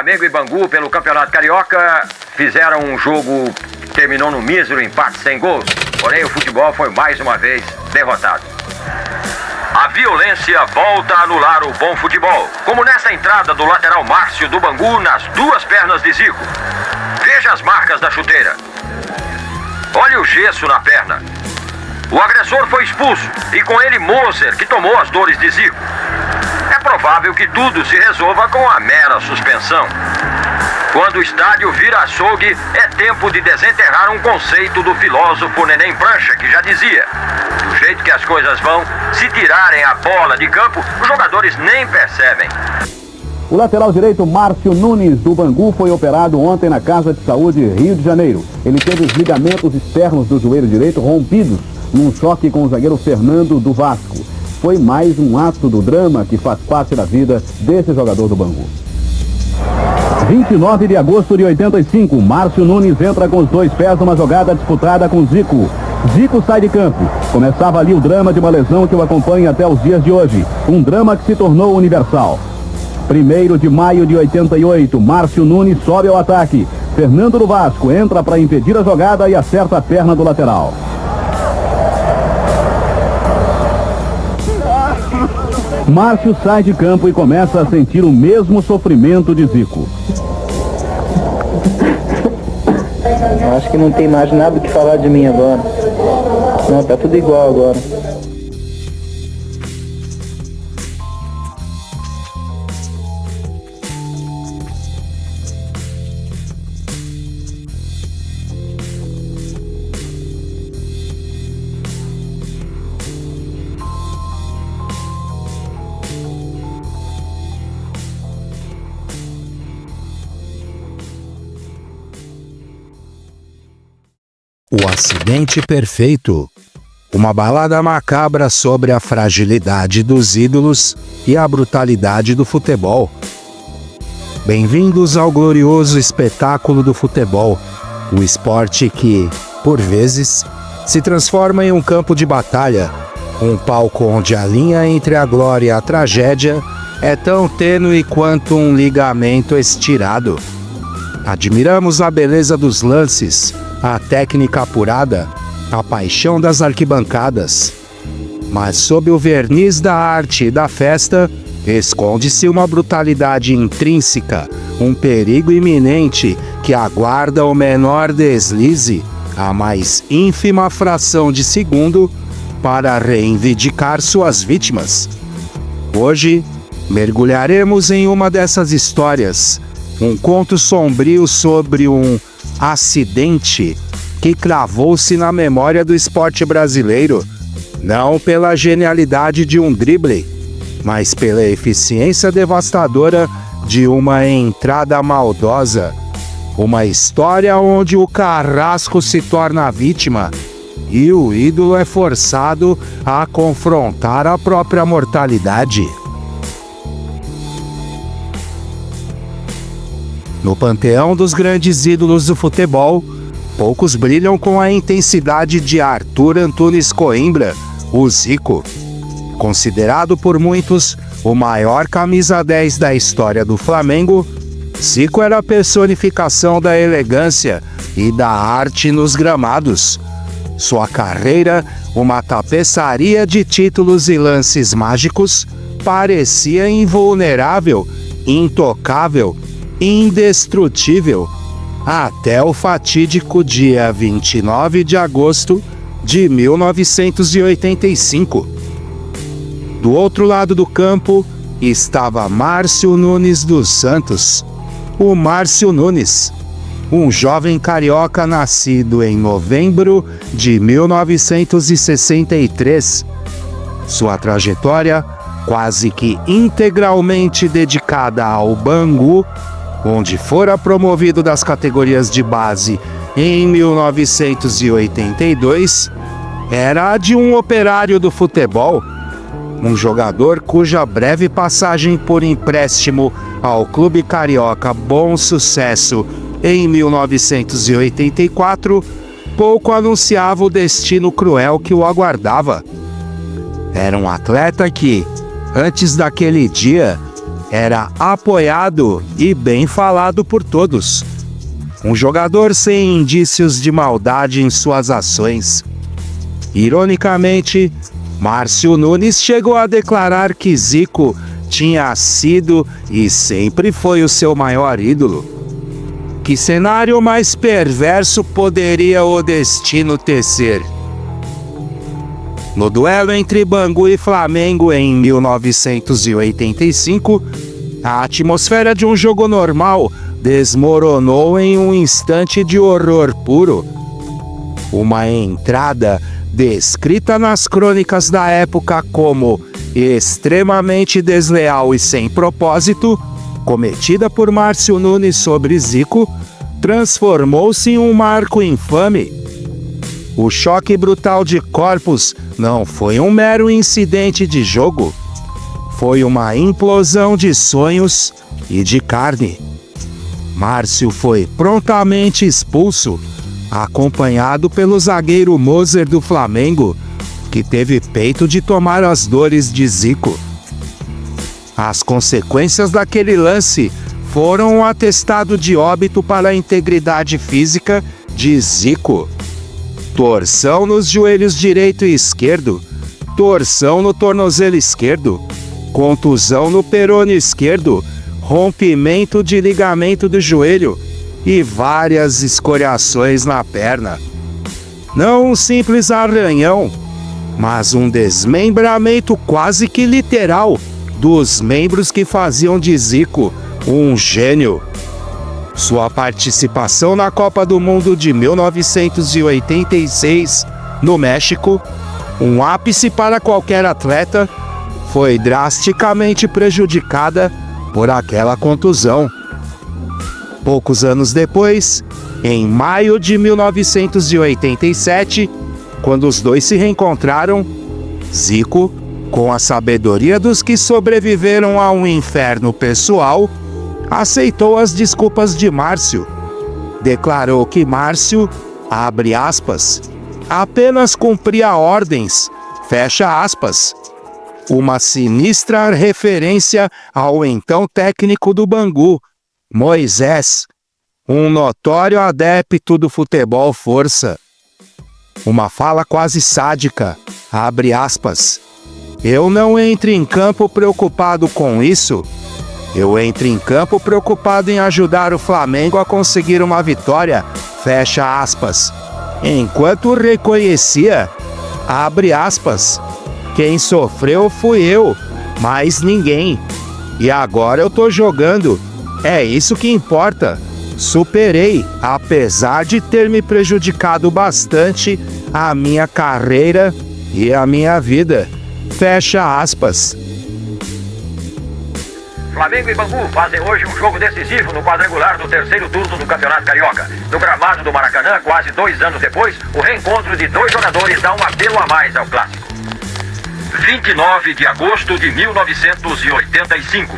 Flamengo e Bangu pelo Campeonato Carioca fizeram um jogo que terminou no mísero empate sem gols. Porém, o futebol foi mais uma vez derrotado. A violência volta a anular o bom futebol, como nessa entrada do lateral Márcio do Bangu nas duas pernas de Zico. Veja as marcas da chuteira. Olhe o gesso na perna. O agressor foi expulso e com ele Moser, que tomou as dores de Zico. É provável que tudo se resolva com a mera suspensão. Quando o estádio vira açougue, é tempo de desenterrar um conceito do filósofo Neném Prancha, que já dizia: do jeito que as coisas vão, se tirarem a bola de campo, os jogadores nem percebem. O lateral direito Márcio Nunes, do Bangu, foi operado ontem na Casa de Saúde Rio de Janeiro. Ele teve os ligamentos externos do joelho direito rompidos num choque com o zagueiro Fernando, do Vasco. Foi mais um ato do drama que faz parte da vida desse jogador do Bangu. 29 de agosto de 85, Márcio Nunes entra com os dois pés numa jogada disputada com Zico. Zico sai de campo. Começava ali o drama de uma lesão que o acompanha até os dias de hoje. Um drama que se tornou universal. 1º de maio de 88, Márcio Nunes sobe ao ataque. Fernando do Vasco entra para impedir a jogada e acerta a perna do lateral. Márcio sai de campo e começa a sentir o mesmo sofrimento de Zico. Eu acho que não tem mais nada que falar de mim agora. Não, tá tudo igual agora. O Acidente Perfeito. Uma balada macabra sobre a fragilidade dos ídolos e a brutalidade do futebol. Bem-vindos ao glorioso espetáculo do futebol, o esporte que, por vezes, se transforma em um campo de batalha, um palco onde a linha entre a glória e a tragédia é tão tênue quanto um ligamento estirado. Admiramos a beleza dos lances, a técnica apurada, a paixão das arquibancadas. Mas sob o verniz da arte e da festa, esconde-se uma brutalidade intrínseca, um perigo iminente que aguarda o menor deslize, a mais ínfima fração de segundo, para reivindicar suas vítimas. Hoje, mergulharemos em uma dessas histórias, um conto sombrio sobre um acidente que cravou-se na memória do esporte brasileiro, não pela genialidade de um drible, mas pela eficiência devastadora de uma entrada maldosa. Uma história onde o carrasco se torna a vítima e o ídolo é forçado a confrontar a própria mortalidade. No panteão dos grandes ídolos do futebol, poucos brilham com a intensidade de Arthur Antunes Coimbra, o Zico. Considerado por muitos o maior camisa 10 da história do Flamengo, Zico era a personificação da elegância e da arte nos gramados. Sua carreira, uma tapeçaria de títulos e lances mágicos, parecia invulnerável, intocável, indestrutível, até o fatídico dia 29 de agosto de 1985. Do outro lado do campo estava Márcio Nunes dos Santos, o Márcio Nunes, um jovem carioca nascido em novembro de 1963. Sua trajetória, quase que integralmente dedicada ao Bangu, onde fora promovido das categorias de base em 1982, era a de um operário do futebol, um jogador cuja breve passagem por empréstimo ao clube carioca Bom Sucesso em 1984 pouco anunciava o destino cruel que o aguardava. Era um atleta que, antes daquele dia, era apoiado e bem falado por todos. Um jogador sem indícios de maldade em suas ações. Ironicamente, Márcio Nunes chegou a declarar que Zico tinha sido e sempre foi o seu maior ídolo. Que cenário mais perverso poderia o destino tecer? No duelo entre Bangu e Flamengo em 1985, a atmosfera de um jogo normal desmoronou em um instante de horror puro. Uma entrada descrita nas crônicas da época como extremamente desleal e sem propósito, cometida por Márcio Nunes sobre Zico, transformou-se em um marco infame. O choque brutal de corpos não foi um mero incidente de jogo, foi uma implosão de sonhos e de carne. Márcio foi prontamente expulso, acompanhado pelo zagueiro Moser do Flamengo, que teve peito de tomar as dores de Zico. As consequências daquele lance foram um atestado de óbito para a integridade física de Zico. Torção nos joelhos direito e esquerdo, torção no tornozelo esquerdo, contusão no perone esquerdo, rompimento de ligamento do joelho e várias escoriações na perna. Não um simples arranhão, mas um desmembramento quase que literal dos membros que faziam de Zico um gênio. Sua participação na Copa do Mundo de 1986, no México, um ápice para qualquer atleta, foi drasticamente prejudicada por aquela contusão. Poucos anos depois, em maio de 1987, quando os dois se reencontraram, Zico, com a sabedoria dos que sobreviveram a um inferno pessoal, aceitou as desculpas de Márcio. Declarou que Márcio, abre aspas, apenas cumpria ordens, fecha aspas. Uma sinistra referência ao então técnico do Bangu, Moisés, um notório adepto do futebol força. Uma fala quase sádica, abre aspas. Eu não entro em campo preocupado com isso. Eu entro em campo preocupado em ajudar o Flamengo a conseguir uma vitória, fecha aspas. Enquanto reconhecia, abre aspas, quem sofreu fui eu, mais ninguém. E agora eu tô jogando. É isso que importa. Superei, apesar de ter me prejudicado bastante, a minha carreira e a minha vida. Fecha aspas. Flamengo e Bangu fazem hoje um jogo decisivo no quadrangular do terceiro turno do Campeonato Carioca. No gramado do Maracanã, quase 2 anos depois, o reencontro de dois jogadores dá um apelo a mais ao clássico. 29 de agosto de 1985.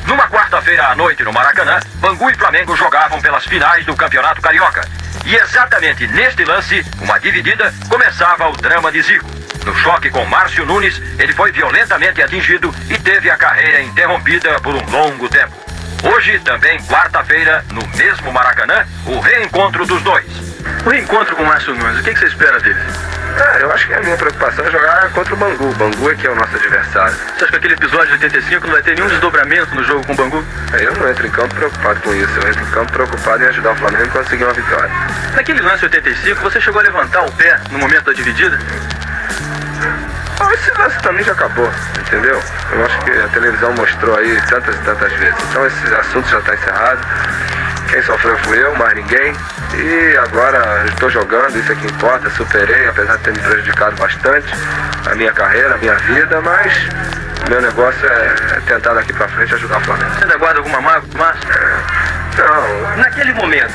Numa quarta-feira à noite no Maracanã, Bangu e Flamengo jogavam pelas finais do Campeonato Carioca. E exatamente neste lance, uma dividida, começava o drama de Zico. No choque com Márcio Nunes, ele foi violentamente atingido e teve a carreira interrompida por um longo tempo. Hoje, também quarta-feira, no mesmo Maracanã, o reencontro dos dois. O reencontro com o Márcio Nunes, o que você espera dele? Eu acho que a minha preocupação é jogar contra o Bangu. O Bangu é que é o nosso adversário. Você acha que aquele episódio de 85 não vai ter nenhum desdobramento no jogo com o Bangu? Eu não entro em campo preocupado com isso. Eu entro em campo preocupado em ajudar o Flamengo a conseguir uma vitória. Naquele lance 85, você chegou a levantar o pé no momento da dividida? Esse lance também já acabou, entendeu? Eu acho que a televisão mostrou aí tantas e tantas vezes. Então esse assunto já está encerrado. Quem sofreu fui eu, mais ninguém. E agora estou jogando, isso é que importa, superei, apesar de ter me prejudicado bastante a minha carreira, a minha vida, mas meu negócio é tentar daqui pra frente ajudar o Flamengo. Você ainda guarda alguma mágoa, Márcio? Não. Naquele momento,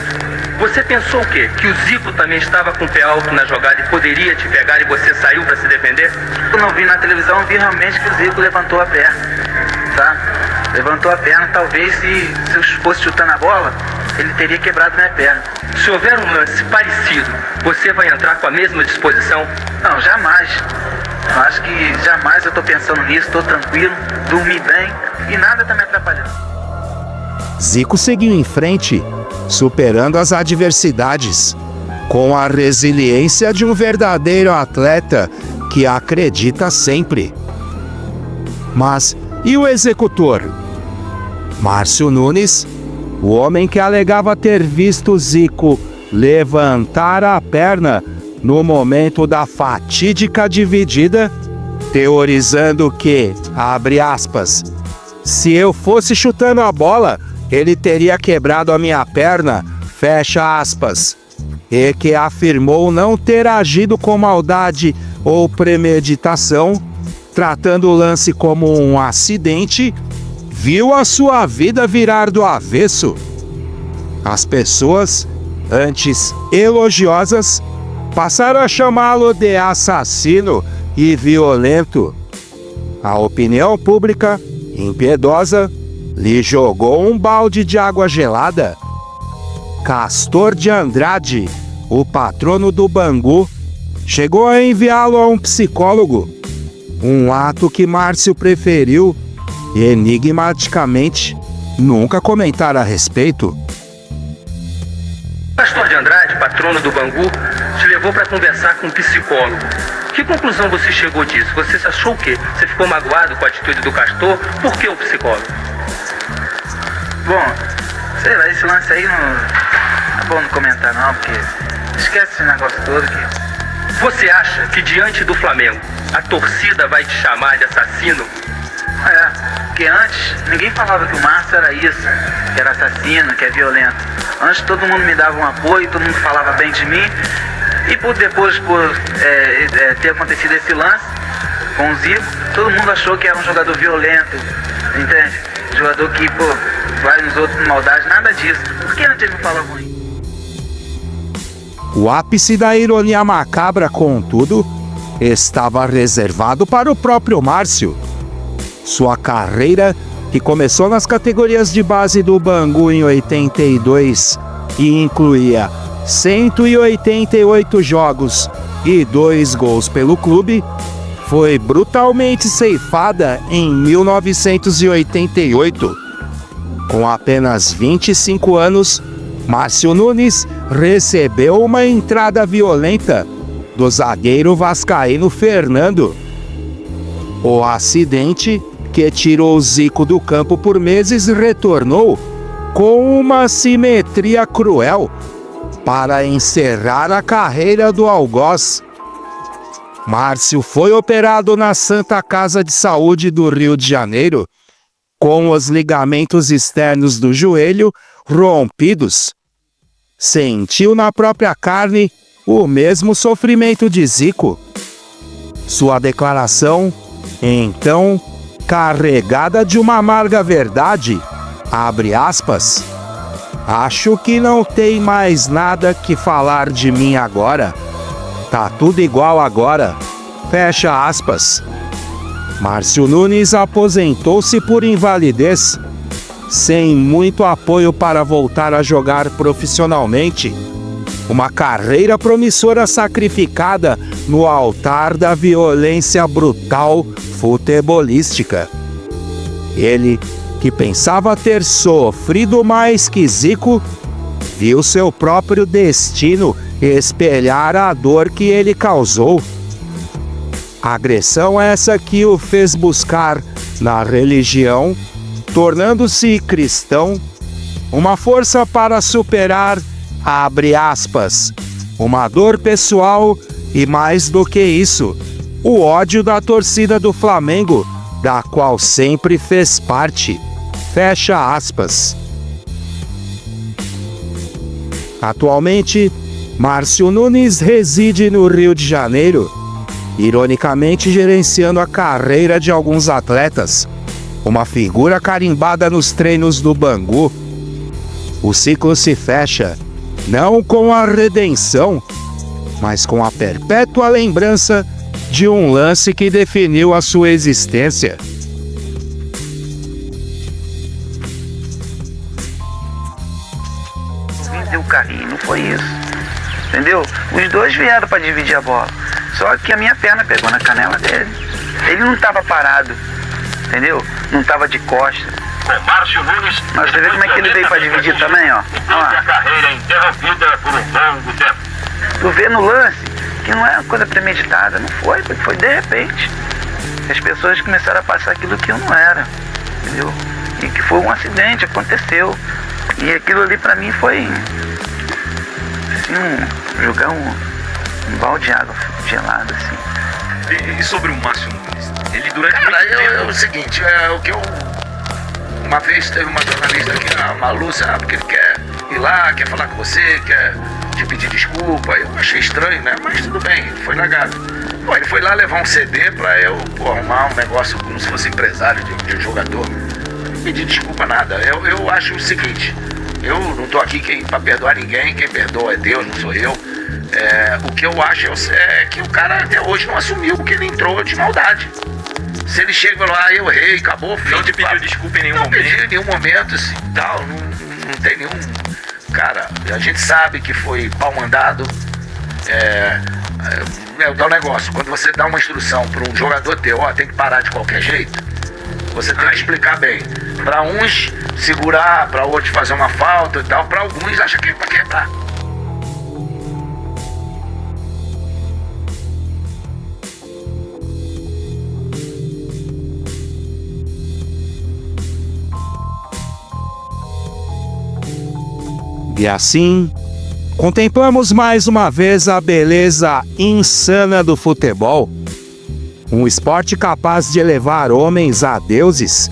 você pensou o quê? Que o Zico também estava com o pé alto na jogada e poderia te pegar e você saiu para se defender? Eu não vi na televisão, vi realmente que o Zico levantou a perna, tá? Levantou a perna, talvez se eu fosse chutando a bola, ele teria quebrado minha perna. Se houver um lance parecido, você vai entrar com a mesma disposição? Não, jamais. Eu acho que jamais eu tô pensando nisso, tô tranquilo, dormi bem e nada tá me atrapalhando. Zico seguiu em frente, superando as adversidades, com a resiliência de um verdadeiro atleta que acredita sempre. Mas e o executor? Márcio Nunes, o homem que alegava ter visto Zico levantar a perna no momento da fatídica dividida, teorizando que, abre aspas, se eu fosse chutando a bola, ele teria quebrado a minha perna, fecha aspas, e que afirmou não ter agido com maldade ou premeditação, tratando o lance como um acidente, viu a sua vida virar do avesso. As pessoas, antes elogiosas, passaram a chamá-lo de assassino e violento. A opinião pública, impiedosa, lhe jogou um balde de água gelada. Castor de Andrade, o patrono do Bangu, chegou a enviá-lo a um psicólogo, um ato que Márcio preferiu, enigmaticamente, nunca comentar a respeito. Castor de Andrade, patrono do Bangu, te levou para conversar com um psicólogo. Que conclusão você chegou disso? Você achou o quê? Você ficou magoado com a atitude do Castor? Por que o psicólogo? Bom, sei lá, esse lance aí não é bom não comentar não, porque esquece esse negócio todo aqui. Você acha que diante do Flamengo, a torcida vai te chamar de assassino? Porque antes ninguém falava que o Márcio era isso, que era assassino, que é violento. Antes todo mundo me dava um apoio, todo mundo falava bem de mim. E depois ter acontecido esse lance com o Zico, todo mundo achou que era um jogador violento, entende? Jogador que, vai nos outros maldade, nada disso. Por que antes ele não falava ruim? O ápice da ironia macabra, contudo, estava reservado para o próprio Márcio. Sua carreira, que começou nas categorias de base do Bangu em 82 e incluía 188 jogos e 2 gols pelo clube, foi brutalmente ceifada em 1988. Com apenas 25 anos, Márcio Nunes recebeu uma entrada violenta do zagueiro vascaíno Fernando. O acidente que tirou Zico do campo por meses retornou com uma simetria cruel para encerrar a carreira do algoz. Márcio foi operado na Santa Casa de Saúde do Rio de Janeiro, com os ligamentos externos do joelho rompidos. Sentiu na própria carne o mesmo sofrimento de Zico. Sua declaração, então, carregada de uma amarga verdade, abre aspas, acho que não tem mais nada que falar de mim agora. Tá tudo igual agora. Fecha aspas. Márcio Nunes aposentou-se por invalidez, sem muito apoio para voltar a jogar profissionalmente. Uma carreira promissora sacrificada no altar da violência brutal futebolística. Ele, que pensava ter sofrido mais que Zico, viu seu próprio destino espelhar a dor que ele causou. Agressão essa que o fez buscar na religião, tornando-se cristão, uma força para superar, abre aspas, uma dor pessoal e, mais do que isso, o ódio da torcida do Flamengo, da qual sempre fez parte, fecha aspas. Atualmente, Márcio Nunes reside no Rio de Janeiro, ironicamente gerenciando a carreira de alguns atletas, uma figura carimbada nos treinos do Bangu. O ciclo se fecha, não com a redenção, mas com a perpétua lembrança de um lance que definiu a sua existência. Deu carinho, não foi isso. Entendeu? Os dois vieram para dividir a bola. Só que a minha perna pegou na canela dele. Ele não estava parado, entendeu? Não estava de costas. Com Márcio Nunes. Mas você vê como é que ele veio para dividir também, ó. A carreira interrompida por um longo tempo. Tu vê no lance que não é uma coisa premeditada, não foi, foi de repente. As pessoas começaram a passar aquilo que eu não era, entendeu? E que foi um acidente, aconteceu. E aquilo ali pra mim foi assim, jogar um balde de água gelada, assim. E sobre o Márcio Nunes? Ele durante Cara, muito tempo... é o seguinte, o que eu... Uma vez teve uma jornalista aqui, a Malu, sabe, que ele quer ir lá, quer falar com você, quer te pedir desculpa. Eu achei estranho, né? Mas tudo bem, ele foi legado. Pô, ele foi lá levar um CD pra eu arrumar um negócio como se fosse empresário de jogador. Não pedir desculpa nada. Eu acho o seguinte, eu não tô aqui pra perdoar ninguém, quem perdoa é Deus, não sou eu. O que eu acho é que o cara até hoje não assumiu que ele entrou de maldade. Se ele chega e fala, eu errei, acabou, filho. Não te pediu desculpa em nenhum momento? Não pedi em nenhum momento, assim, tal, não tem nenhum... Cara, a gente sabe que foi pau mandado. É o negócio, quando você dá uma instrução para um jogador teu, tem que parar de qualquer jeito, você tem que explicar bem. Para uns, segurar, para outros fazer uma falta e tal, para alguns, acha que é para quebrar. E assim, contemplamos mais uma vez a beleza insana do futebol. Um esporte capaz de elevar homens a deuses,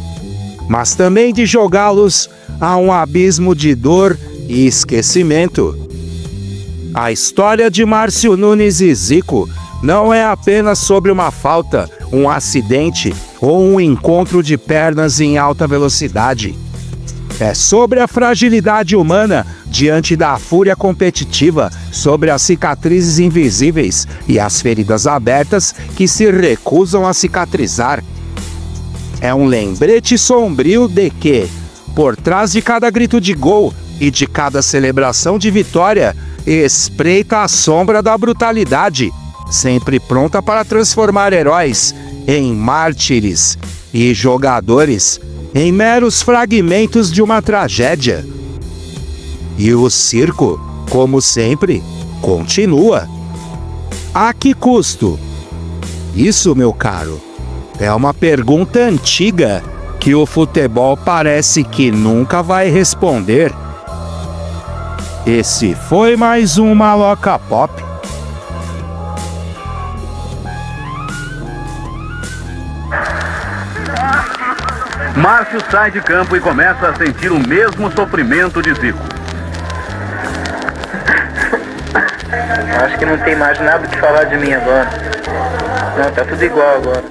mas também de jogá-los a um abismo de dor e esquecimento. A história de Márcio Nunes e Zico não é apenas sobre uma falta, um acidente ou um encontro de pernas em alta velocidade. É sobre a fragilidade humana diante da fúria competitiva, sobre as cicatrizes invisíveis e as feridas abertas que se recusam a cicatrizar. É um lembrete sombrio de que, por trás de cada grito de gol e de cada celebração de vitória, espreita a sombra da brutalidade, sempre pronta para transformar heróis em mártires e jogadores em meros fragmentos de uma tragédia. E o circo, como sempre, continua. A que custo? Isso, meu caro, é uma pergunta antiga que o futebol parece que nunca vai responder. Esse foi mais um Maloca Pop. Márcio sai de campo e começa a sentir o mesmo sofrimento de Zico. Acho que não tem mais nada o que falar de mim agora. Não, tá tudo igual agora.